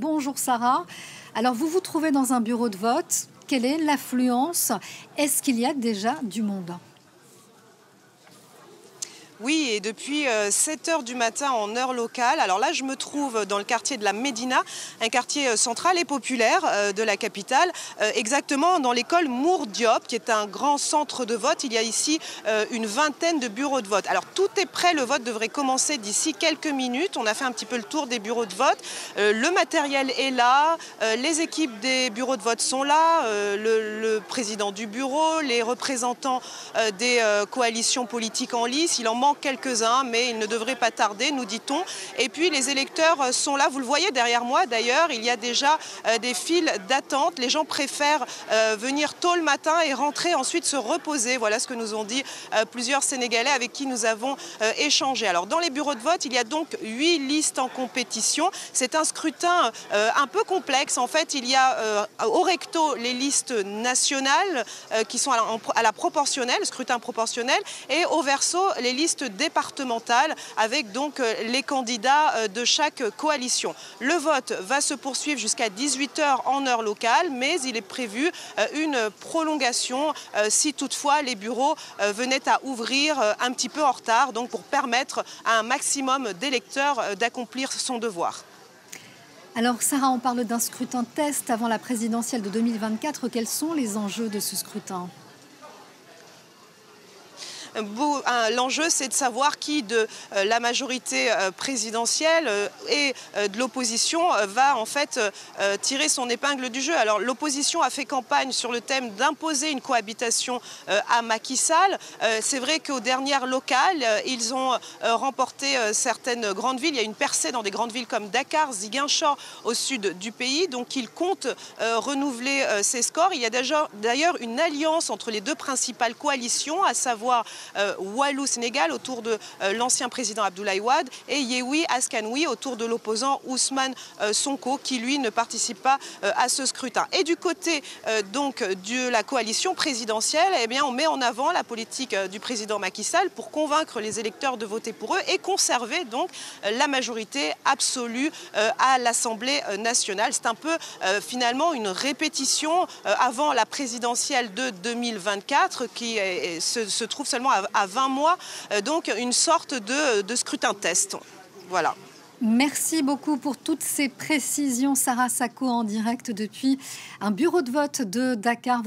Bonjour Sarah. Alors vous vous trouvez dans un bureau de vote. Quelle est l'affluence? Est-ce qu'il y a déjà du monde? Oui, et depuis 7 h du matin en heure locale. Alors là, je me trouve dans le quartier de la Médina, un quartier central et populaire de la capitale, exactement dans l'école Mour Diop, qui est un grand centre de vote. Il y a ici une vingtaine de bureaux de vote. Alors tout est prêt, le vote devrait commencer d'ici quelques minutes. On a fait un petit peu le tour des bureaux de vote. Le matériel est là, les équipes des bureaux de vote sont là, le président du bureau, les représentants des coalitions politiques en lice. Il en manque quelques-uns, mais il ne devrait pas tarder, nous dit-on. Et puis les électeurs sont là, vous le voyez derrière moi d'ailleurs, il y a déjà des files d'attente. Les gens préfèrent venir tôt le matin et rentrer ensuite se reposer. Voilà ce que nous ont dit plusieurs Sénégalais avec qui nous avons échangé. Alors dans les bureaux de vote, il y a donc 8 listes en compétition. C'est un scrutin un peu complexe. En fait, il y a au recto les listes nationales qui sont à la proportionnelle, scrutin proportionnel, et au verso les listes départementales avec donc les candidats de chaque coalition. Le vote va se poursuivre jusqu'à 18 h en heure locale, mais il est prévu une prolongation si toutefois les bureaux venaient à ouvrir un petit peu en retard, donc pour permettre à un maximum d'électeurs d'accomplir son devoir. Alors Sarah, on parle d'un scrutin test avant la présidentielle de 2024. Quels sont les enjeux de ce scrutin ? L'enjeu, c'est de savoir qui de la majorité présidentielle et de l'opposition va en fait tirer son épingle du jeu. Alors l'opposition a fait campagne sur le thème d'imposer une cohabitation à Macky Sall. C'est vrai qu'aux dernières locales, ils ont remporté certaines grandes villes. Il y a une percée dans des grandes villes comme Dakar, Ziguinchor au sud du pays. Donc ils comptent renouveler ces scores. Il y a d'ailleurs une alliance entre les deux principales coalitions, à savoir Wallu Sénégal autour de l'ancien président Abdoulaye Wade et Yewwi Askanoui autour de l'opposant Ousmane Sonko qui lui ne participe pas à ce scrutin. Et du côté donc de la coalition présidentielle, eh bien, on met en avant la politique du président Macky Sall pour convaincre les électeurs de voter pour eux et conserver donc la majorité absolue à l'Assemblée nationale. C'est un peu finalement une répétition avant la présidentielle de 2024 qui se trouve seulement à 20 mois, donc une sorte de scrutin test. Voilà. Merci beaucoup pour toutes ces précisions, Sarah Sacco, en direct depuis un bureau de vote de Dakar.